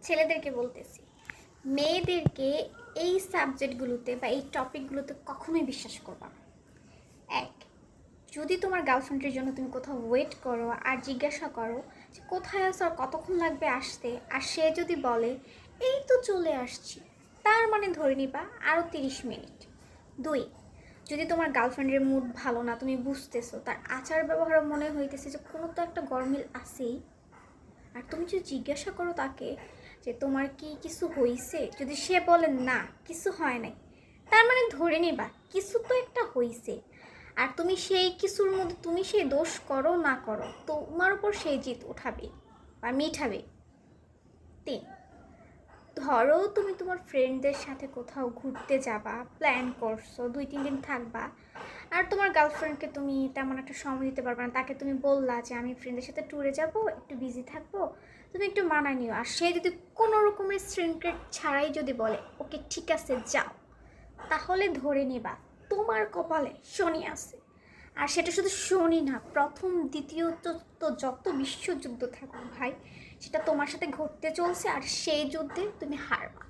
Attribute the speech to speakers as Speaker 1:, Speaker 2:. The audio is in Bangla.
Speaker 1: ছেলেদেরকে বলতেছি, মেয়েদেরকে এই সাবজেক্টগুলোতে বা এই টপিকগুলোতে কখনোই বিশ্বাস করবা না। এক, যদি তোমার গার্লফ্রেন্ডের জন্য তুমি কোথাও ওয়েট করো আর জিজ্ঞাসা করো যে কোথায় আসো আর কতক্ষণ লাগবে আসতে, আর সে যদি বলে এই তো চলে আসছি, তার মানে ধরে নিবা আরও 30 মিনিট। দুই, যদি তোমার গার্লফ্রেন্ডের মুড ভালো না, তুমি বুঝতেছো তার আচার ব্যবহারও মনে হইতেছে যে কোনো তো একটা গরমিল আছেই, আর তুমি যদি জিজ্ঞাসা করো তাকে যে তোমার কি কিছু হইছে, যদি সে বলে না কিছু হয় নাই, তার মানে ধরে নিবা কিছু তো একটা হইছে। আর তুমি সেই কিছুর মধ্যে তুমি সেই দোষ করো না করো, তোমার উপর সেই জিত উঠাবে বা মিঠাবে। তিন, ধরো তুমি তোমার ফ্রেন্ডদের সাথে কোথাও ঘুরতে যাবা, প্ল্যান করছো 2-3 দিন থাকবা, আর তোমার গার্লফ্রেন্ডকে তুমি তেমন একটা সময় দিতে পারবে না, তাকে তুমি বললা যে আমি ফ্রেন্ডের সাথে ট্যুরে যাব, একটু বিজি থাকবো, তুমি একটু মানায় নিও, আর সে যদি কোনো রকমের সিক্রেট ছাড়াই যদি বলে ওকে ঠিক আছে যাও, তাহলে ধরে নেবা তোমার কপালে শনি আছে। আর সেটা শুধু শনি না, প্রথম দ্বিতীয়ত তো যত বিশ্বযুদ্ধ থাকুক ভাই, সেটা তোমার সাথে ঘটতে চলছে, আর সেই যুদ্ধে তুমি হারবা।